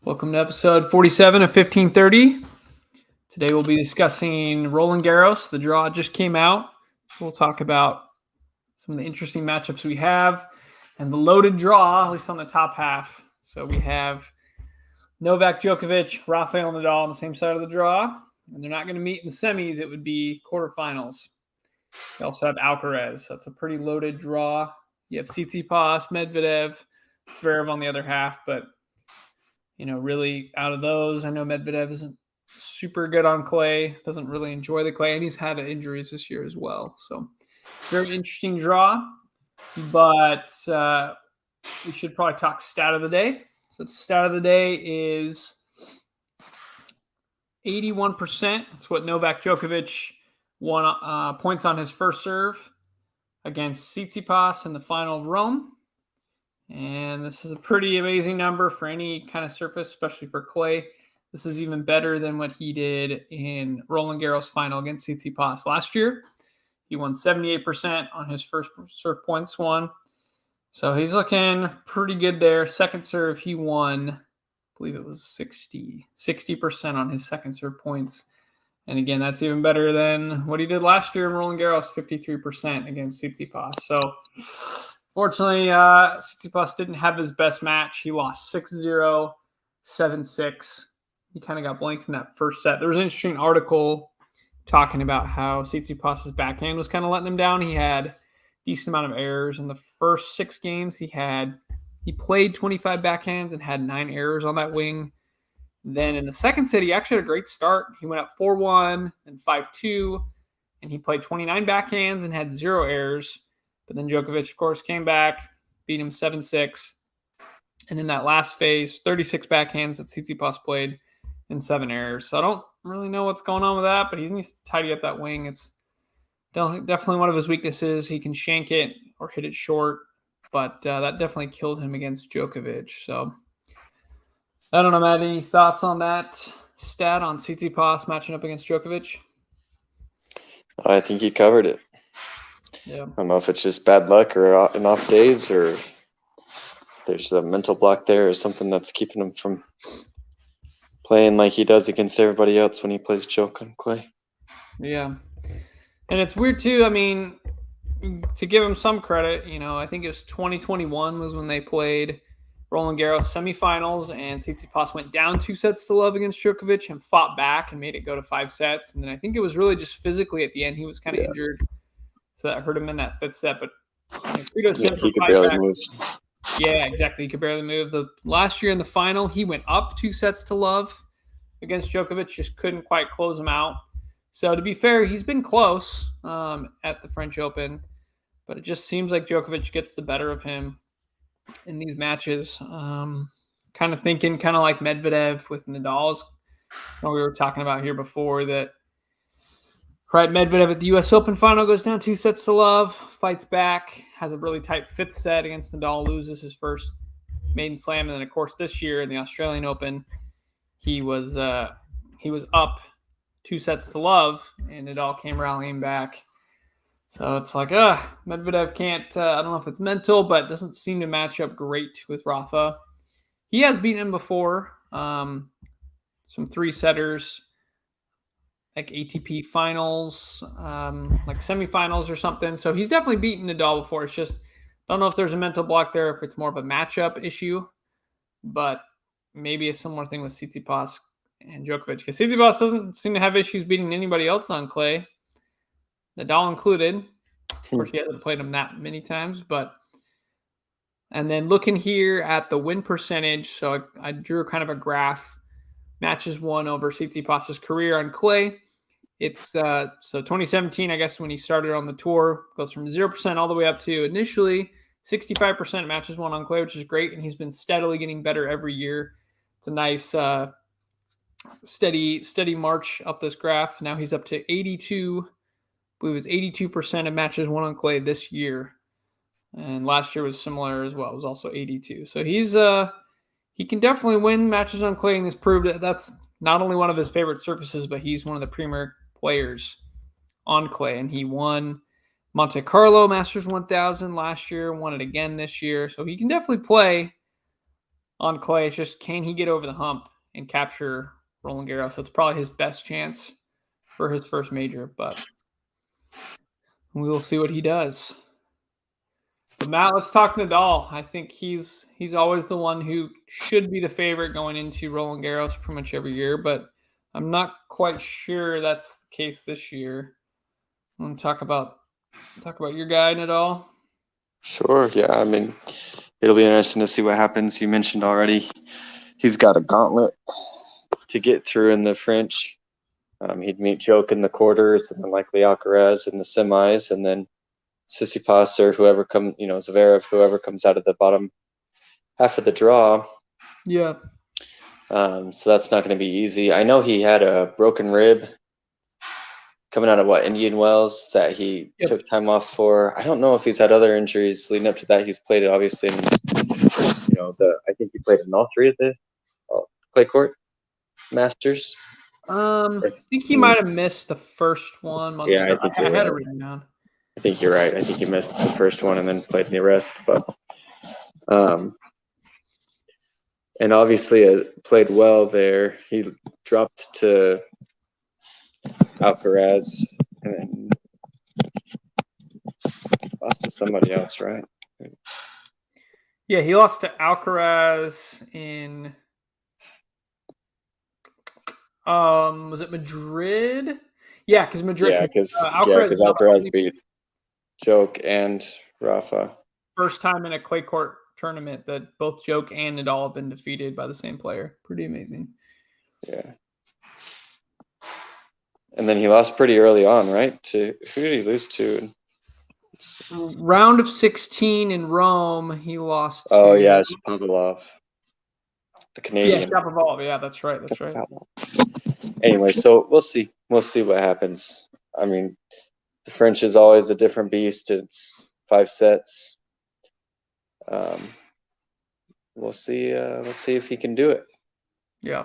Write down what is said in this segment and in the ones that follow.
Welcome to episode 47 of 1530. Today we'll be discussing Roland Garros. The draw just came out. We'll talk about some of the interesting matchups we have and the loaded draw, at least on the top half. So we have Novak Djokovic, Rafael Nadal on the same side of the draw, and they're not going to meet in the semis. It would be quarterfinals. We also have Alcaraz. That's a pretty loaded draw. You have Tsitsipas, Medvedev, Zverev on the other half, but really out of those, I know Medvedev isn't super good on clay, doesn't really enjoy the clay, and he's had injuries this year as well. So very interesting draw, but we should probably talk stat of the day. So the stat of the day is 81%. That's what Novak Djokovic won points on his first serve against Tsitsipas in the final of Rome. And this is a pretty amazing number for any kind of surface, especially for clay. This is even better than what he did in Roland Garros final against Tsitsipas last year. He won 78% on his first serve points won. So he's looking pretty good there. Second serve, he won, I believe it was 60% on his second serve points. And again, that's even better than what he did last year in Roland Garros, 53% against Tsitsipas. So fortunately, Tsitsipas didn't have his best match. He lost 6-0, 7-6. He kind of got blanked in that first set. There was an interesting article talking about how Tsitsipas' backhand was kind of letting him down. He had a decent amount of errors. In the first 6 games, he played 25 backhands and had 9 errors on that wing. Then in the second set, he actually had a great start. He went up 4-1 and 5-2, and he played 29 backhands and had 0 errors. But then Djokovic, of course, came back, beat him 7-6. And in that last phase, 36 backhands that Tsitsipas played and 7 errors. So I don't really know what's going on with that, but he needs to tidy up that wing. It's definitely one of his weaknesses. He can shank it or hit it short, but that definitely killed him against Djokovic. So I don't know, Matt, any thoughts on that stat on Tsitsipas matching up against Djokovic? I think he covered it. Yeah. I don't know if it's just bad luck or an off days or there's a mental block there or something that's keeping him from playing like he does against everybody else when he plays Djok on clay. Yeah. And it's weird too. I mean, to give him some credit, I think it was 2021 was when they played Roland Garros semifinals, and Tsitsipas went down 2-0 against Djokovic and fought back and made it go to 5 sets. And then I think it was really just physically at the end. He was kind of injured, so that hurt him in that 5th set. But kudos to him for he could fighting barely back. move. Yeah, exactly. He could barely move. The last year in the final, he went up 2-0 against Djokovic, just couldn't quite close him out. So to be fair, he's been close at the French Open, but it just seems like Djokovic gets the better of him in these matches. Kind of thinking kind of like Medvedev with Nadal's. We were talking about here before that, right, Medvedev at the U.S. Open final goes down 2-0, fights back, has a really tight 5th set against Nadal, loses his first maiden slam, and then of course this year in the Australian Open, he was up 2-0, and Nadal came rallying back. So it's like, Medvedev can't, I don't know if it's mental, but doesn't seem to match up great with Rafa. He has beaten him before, some 3-setters, like ATP finals, like semifinals or something. So he's definitely beaten Nadal before. It's just, I don't know if there's a mental block there, if it's more of a matchup issue, but maybe a similar thing with Tsitsipas and Djokovic, because Tsitsipas doesn't seem to have issues beating anybody else on clay, Nadal included. Of course, he hasn't played him that many times, and then looking here at the win percentage, so I drew kind of a graph, matches won over Tsitsipas' career on clay. It's so 2017, I guess, when he started on the tour, goes from 0% all the way up to initially 65% matches won on clay, which is great, and he's been steadily getting better every year. It's a nice steady march up this graph. Now he's up to 82. I believe it was 82% of matches won on clay this year. And last year was similar as well. It was also 82. So he can definitely win matches on clay, and he's proved it. That's not only one of his favorite surfaces, but he's one of the premier players on clay. And he won Monte Carlo Masters 1000 last year, won it again this year. So he can definitely play on clay. It's just, can he get over the hump and capture Roland Garros? That's probably his best chance for his first major, but we will see what he does. But Matt, let's talk Nadal. I think he's always the one who should be the favorite going into Roland Garros pretty much every year, but I'm not quite sure that's the case this year. I want to talk about your guy Nadal. Sure. Yeah. I mean, it'll be interesting to see what happens. You mentioned already he's got a gauntlet to get through in the French. He'd meet Djokovic in the quarters, and then likely Alcaraz in the semis, and then Tsitsipas or whoever Zverev, whoever comes out of the bottom half of the draw. Yeah. So that's not going to be easy. I know he had a broken rib coming out of Indian Wells that he took time off for. I don't know if he's had other injuries leading up to that. He's played it obviously in, I think he played in all three of the clay court Masters. I think he might have missed the first one. Yeah, I think I had it written down. I think you're right. I think he missed the first one and then played the rest. But, and obviously played well there. He dropped to Alcaraz and then lost to somebody else, right? Yeah, he lost to Alcaraz in. Was it Madrid? Yeah, because Madrid. Yeah, because Alcaraz beat Djokovic and Rafa. First time in a clay court tournament that both Djokovic and Nadal have been defeated by the same player. Pretty amazing. Yeah. And then he lost pretty early on, right? To who did he lose to? Round of 16 in Rome, he lost. Oh yeah, Shapovalov, the Canadian. Yeah, Shapovalov. Yeah, that's right. That's right. Anyway, so we'll see. We'll see what happens. I mean, the French is always a different beast. It's 5 sets. We'll see. We'll see if he can do it. Yeah.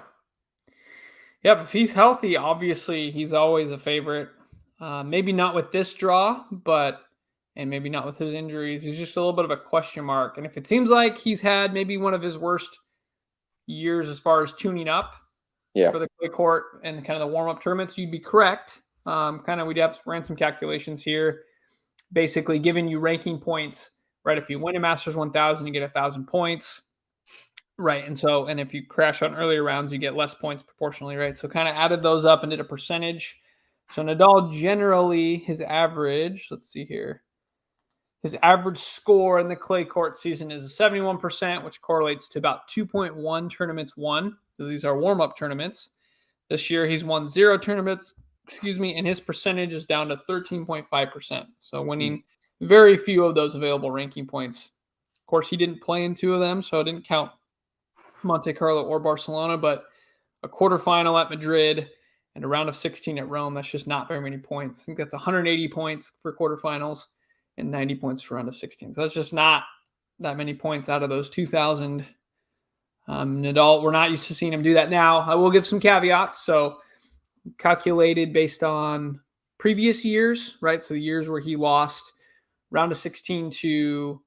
Yep. If he's healthy, obviously he's always a favorite. Maybe not with this draw, and maybe not with his injuries. He's just a little bit of a question mark. And if it seems like he's had maybe one of his worst years as far as tuning up for the clay court and kind of the warm-up tournaments, you'd be correct. We'd have ran some calculations here, basically giving you ranking points, right? If you win a Masters 1000, you get 1,000 points, right? And if you crash on earlier rounds, you get less points proportionally, right? So kind of added those up and did a percentage. So Nadal generally, his average, let's see here, his average score in the clay court season is 71%, which correlates to about 2.1 tournaments won. So these are warm-up tournaments. This year he's won 0 tournaments, and his percentage is down to 13.5%. So winning very few of those available ranking points. Of course, he didn't play in 2 of them, so I didn't count Monte Carlo or Barcelona, but a quarterfinal at Madrid and a round of 16 at Rome, that's just not very many points. I think that's 180 points for quarterfinals and 90 points for round of 16. So that's just not that many points out of those 2,000. Nadal, we're not used to seeing him do that now. I will give some caveats. So calculated based on previous years, right? So the years where he lost round of 16 to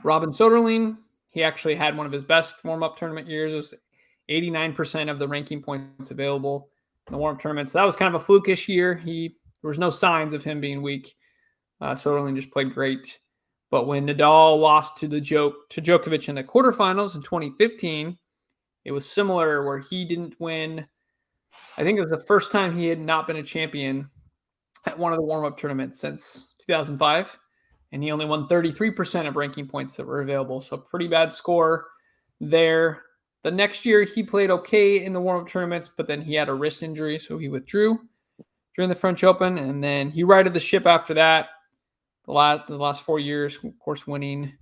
Robin Soderling, he actually had one of his best warm-up tournament years. It was 89% of the ranking points available in the warm-up tournament. So that was kind of a flukish year. There was no signs of him being weak. Soderling just played great. But when Nadal lost to Djokovic in the quarterfinals in 2015, it was similar where he didn't win. I think it was the first time he had not been a champion at one of the warm-up tournaments since 2005. And he only won 33% of ranking points that were available. So pretty bad score there. The next year he played okay in the warm-up tournaments, but then he had a wrist injury, so he withdrew during the French Open. And then he righted the ship after that. The last 4 years, of course, winning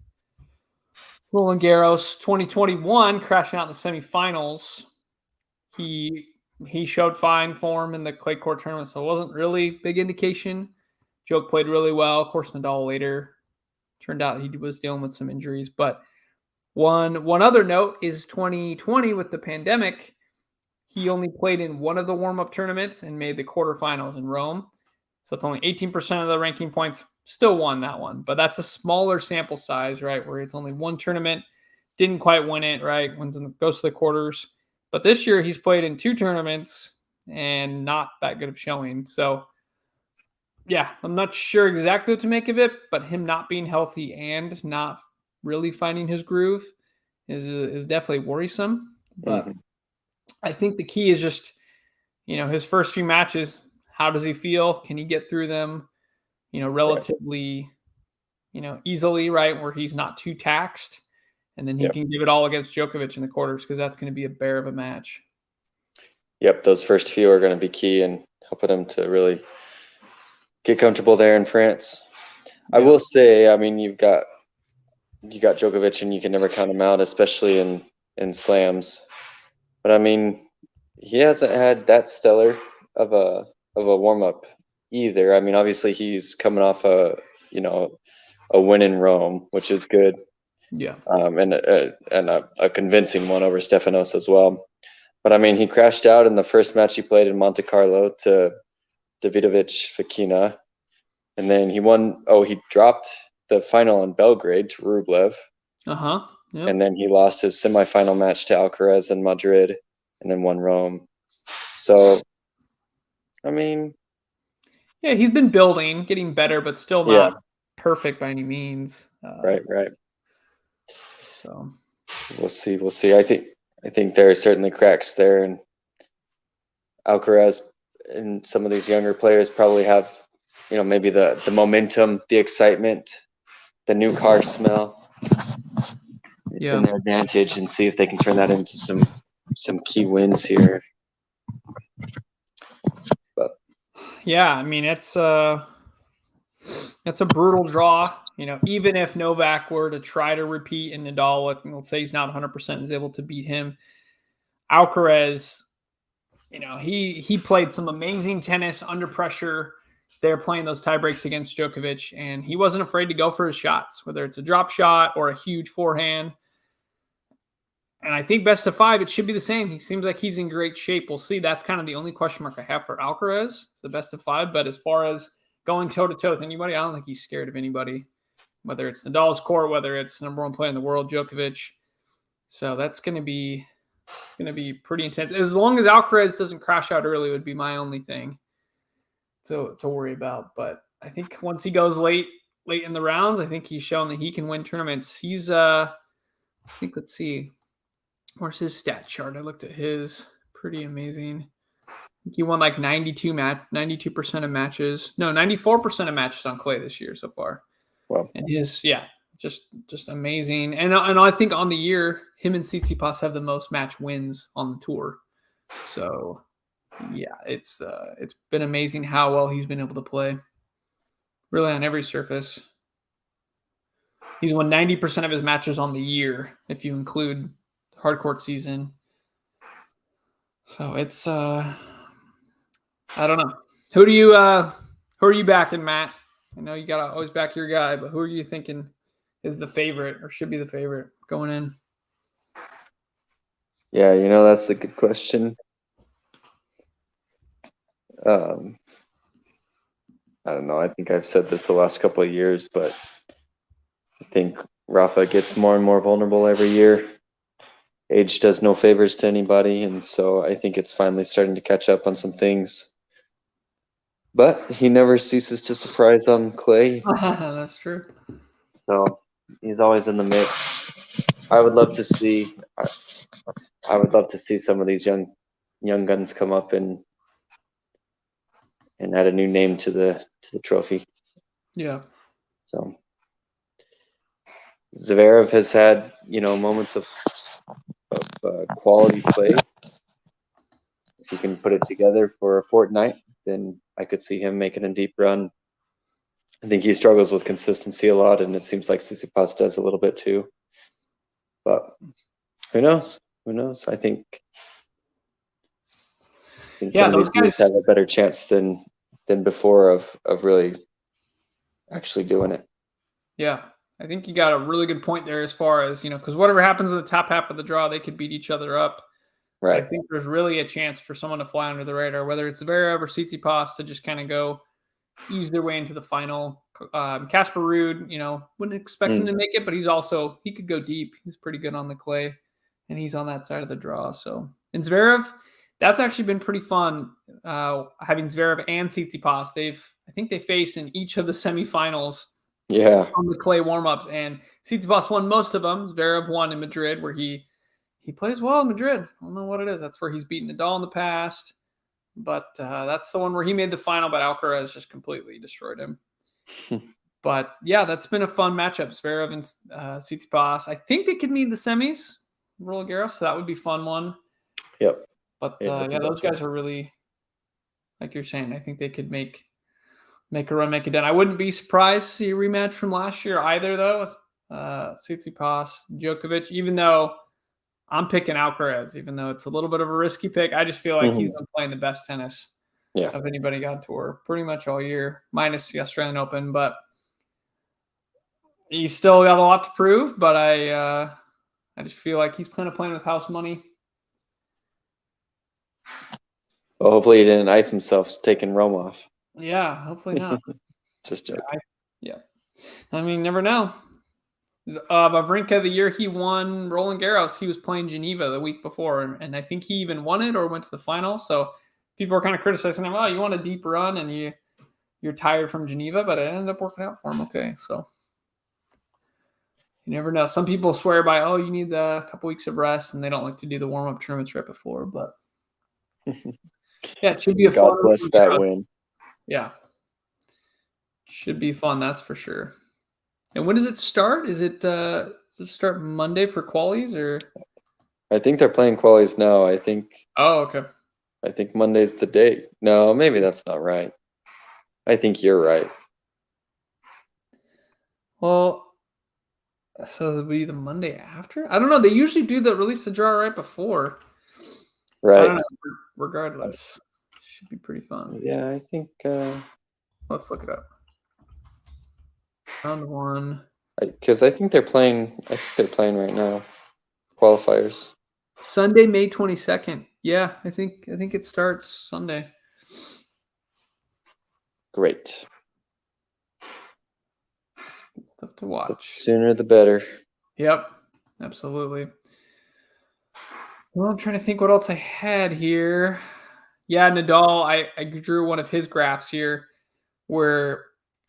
Roland Garros. 2021, crashing out in the semifinals. He showed fine form in the clay court tournament, so it wasn't really big indication. Djokovic played really well. Of course, Nadal later turned out he was dealing with some injuries. But one other note is 2020 with the pandemic, he only played in one of the warm-up tournaments and made the quarterfinals in Rome. So it's only 18% of the ranking points. Still won that one, but that's a smaller sample size, right? Where it's only one tournament, didn't quite win it, right? Goes to the quarters. But this year he's played in 2 tournaments and not that good of showing. So yeah, I'm not sure exactly what to make of it, but him not being healthy and not really finding his groove is definitely worrisome. But Mhm. I think the key is just, his first few matches. How does he feel? Can he get through them, Right. relatively, easily, right? Where he's not too taxed. And then he Yep. can give it all against Djokovic in the quarters because that's going to be a bear of a match. Yep. Those first few are going to be key in helping him to really get comfortable there in France. I Yeah. will say, I mean, you got Djokovic, and you can never count him out, especially in slams. But I mean, he hasn't had that stellar of a warm up either. I mean, obviously he's coming off a win in Rome, which is good, Yeah. and a convincing one over Stefanos as well. But I mean, he crashed out in the first match he played in Monte Carlo to Davidovich Fekina, and then he won. Oh, he dropped the final in Belgrade to Rublev, Uh-huh. Yep. and then he lost his semifinal match to Alcaraz in Madrid, and then won Rome. So, I mean, Yeah, he's been building, getting better, but still yeah, not perfect by any means. right. So We'll see. We'll see. I think there are certainly cracks there, and Alcaraz and some of these younger players probably have, maybe the momentum, the excitement, the new car smell in yeah. their advantage, and see if they can turn that into some key wins here. But Yeah, I mean it's a brutal draw. Even if Novak were to try to repeat and Nadal, let's say he's not 100% is able to beat him, Alcaraz, he played some amazing tennis under pressure. They're playing those tie breaks against Djokovic, and he wasn't afraid to go for his shots, whether it's a drop shot or a huge forehand. And I think best of 5, it should be the same. He seems like he's in great shape. We'll see. That's kind of the only question mark I have for Alcaraz. It's the best of 5. But as far as going toe to toe with anybody, I don't think he's scared of anybody, whether it's Nadal's court, whether it's number 1 player in the world, Djokovic. So it's going to be pretty intense. As long as Alcaraz doesn't crash out early, would be my only thing to worry about. But I think once he goes late in the rounds, I think he's shown that he can win tournaments. He's I think, let's see. Where's his stat chart? I looked at his. Pretty amazing. I think he won like 92% of matches. No, 94% of matches on clay this year so far. well, And just amazing. And I think on the year, him and Tsitsipas have the most match wins on the tour. So yeah, it's been amazing how well he's been able to play. Really on every surface. He's won 90% of his matches on the year, if you include hard court season. So it's I don't know. Who are you backing, Matt? I know you gotta always back your guy, but who are you thinking is the favorite or should be the favorite going in? yeah, that's a good question. Um, I don't know. I think I've said this the last couple of years, but I think Rafa gets more and more vulnerable every year. Age does no favors to anybody, and so I think it's finally starting to catch up on some things. But he never ceases to surprise on clay, That's true. so he's always in the mix. I would love to see. I would love to see some of these young guns come up and add a new name to the trophy. Yeah. So Zverev has had moments of quality play. If he can put it together for a fortnight, then I could see him making a deep run. I think he struggles with consistency a lot, and it seems like Tsitsipas does a little bit too. But who knows? Who knows? I think Yeah, some of those these years guys. have a better chance than before of really actually doing it. Yeah. I think you got a really good point there as far as, because whatever happens in the top half of the draw, they could beat each other up. But I Right. think there's really a chance for someone to fly under the radar, whether it's Zverev or Tsitsipas to just kind of go ease their way into the final. Casper Ruud, wouldn't expect him to make it, but he could go deep. He's pretty good on the clay, and he's on that side of the draw. So, and Zverev, that's actually been pretty fun. Having Zverev and Tsitsipas, I think they faced in each of the semifinals. Yeah. On the clay warm-ups, and Tsitsipas won most of them. Zverev won in Madrid, where he plays well in Madrid. I don't know what it is. That's where he's beaten Nadal in the past. But that's the one where he made the final, but Alcaraz just completely destroyed him. But yeah, that's been a fun matchup. Zverev and Tsitsipas. I think they could meet in the semis, Roland Garros, so that would be a fun one. Yep. But those guys are really, like you're saying, I think they could make a run, make it done. I wouldn't be surprised to see a rematch from last year either, though, with Tsitsipas, Djokovic, even though I'm picking Alcaraz, even though it's a little bit of a risky pick. I just feel like he's been playing the best tennis of anybody on tour pretty much all year, minus the Australian Open. But he's still got a lot to prove. But I just feel like he's kind of playing with house money. Well, hopefully he didn't ice himself taking Rome off. Yeah, hopefully not. Just joking. I mean, never know. Wawrinka, the year he won Roland Garros, he was playing Geneva the week before, and I think he even won it or went to the final. So people were kind of criticizing him. Oh, you want a deep run and you're tired from Geneva, but it ended up working out for him. Okay, so you never know. Some people swear by, oh, you need a couple weeks of rest, and they don't like to do the warm-up tournaments right before. But yeah, it should be a God fun. bless that win. Yeah, should be fun. That's for sure. And when does it start? Does it start Monday for qualies or? I think they're playing qualies now. I think. Oh, okay. I think Monday's the date. No, maybe that's not right. I think you're right. Well, so it'll be the Monday after? I don't know. They usually do release the draw right before. Right. I don't know. Regardless, should be pretty fun. Yeah, I think. Let's look it up. Round one. Because I think they're playing. I think they're playing right now. Qualifiers. Sunday, May 22nd. Yeah, I think it starts Sunday. Great. Stuff to watch. The sooner the better. Yep, absolutely. Well, I'm trying to think what else I had here. Yeah, Nadal, I drew one of his graphs here where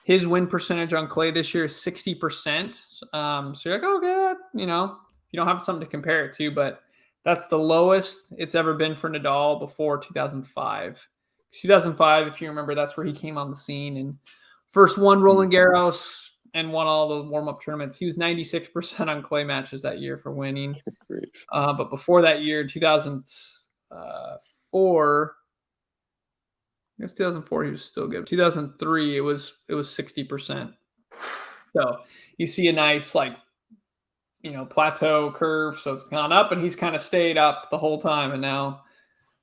his win percentage on clay this year is 60%. So you're like, oh, good. You don't have something to compare it to, but that's the lowest it's ever been for Nadal before 2005. 2005, if you remember, that's where he came on the scene and first won Roland Garros and won all the warm-up tournaments. He was 96% on clay matches that year for winning. But before that year, 2004, I guess 2004 he was still good. 2003 it was 60%. So you see a nice plateau curve. So it's gone up, and he's kind of stayed up the whole time. And now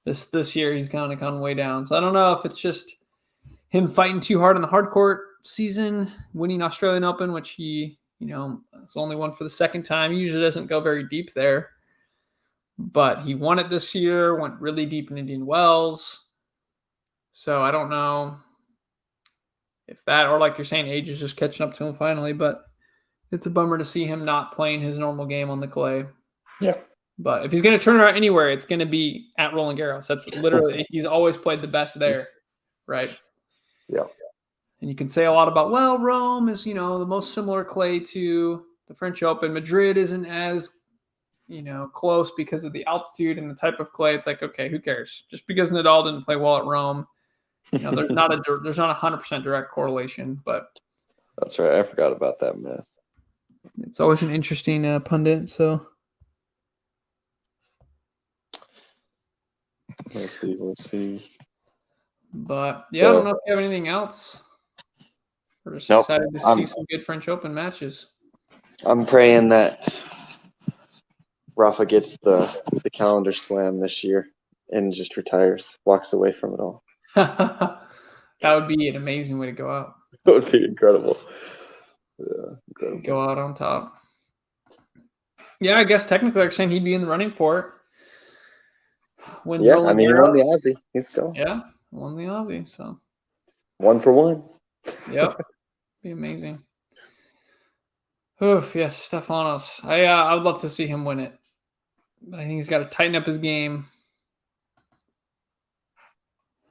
this year he's kind of gone way down. So I don't know if it's just him fighting too hard in the hard court season, winning Australian Open, which he it's only won for the second time. He usually doesn't go very deep there, but he won it this year. Went really deep in Indian Wells. So I don't know if that, or like you're saying, age is just catching up to him finally, but it's a bummer to see him not playing his normal game on the clay. Yeah. But if he's going to turn around anywhere, it's going to be at Roland Garros. That's literally, he's always played the best there, right? Yeah. And you can say a lot about, well, Rome is, the most similar clay to the French Open. Madrid isn't as, close because of the altitude and the type of clay. It's like, okay, who cares? Just because Nadal didn't play well at Rome, there's not a 100% direct correlation, but that's right. I forgot about that, man. It's always an interesting pundit. So we'll see. But yeah, I don't know if you have anything else. We're just excited to see some good French Open matches. I'm praying that Rafa gets the calendar slam this year and just retires, walks away from it all. That would be an amazing way to go out. That would be incredible. Yeah, incredible. Go out on top. Yeah, I guess technically they're saying he'd be in the running for it. He won the Aussie. He's going. Yeah, won the Aussie. So 1 for 1. Yep. Be amazing. Oof, yes, Stefanos. I would love to see him win it. But I think he's got to tighten up his game.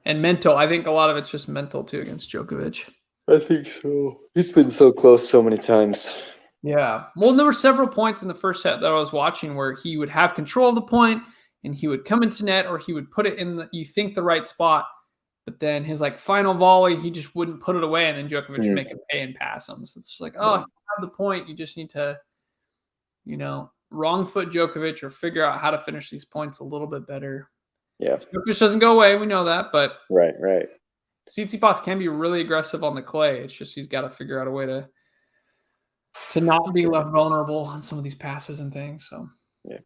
And mental. I think a lot of it's just mental, too, against Djokovic. I think so. He's been so close so many times. Yeah. Well, there were several points in the first set that I was watching where he would have control of the point and he would come into net or he would put it in the right spot. But then his final volley, he just wouldn't put it away, and then Djokovic would make him pay and pass him. So it's like, you have the point. You just need to, wrong foot Djokovic or figure out how to finish these points a little bit better. Yeah. Djokovic doesn't go away. We know that, but right. Tsitsipas can be really aggressive on the clay. It's just he's got to figure out a way to not be left vulnerable on some of these passes and things. So yeah.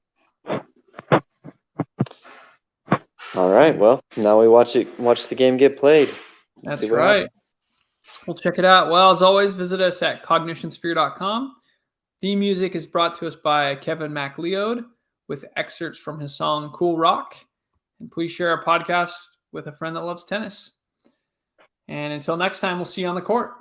All right. Well, now we watch the game get played. That's right. Happens. We'll check it out. Well, as always, visit us at cognitionsphere.com. Theme music is brought to us by Kevin MacLeod with excerpts from his song Cool Rock. And please share our podcast with a friend that loves tennis. And until next time, we'll see you on the court.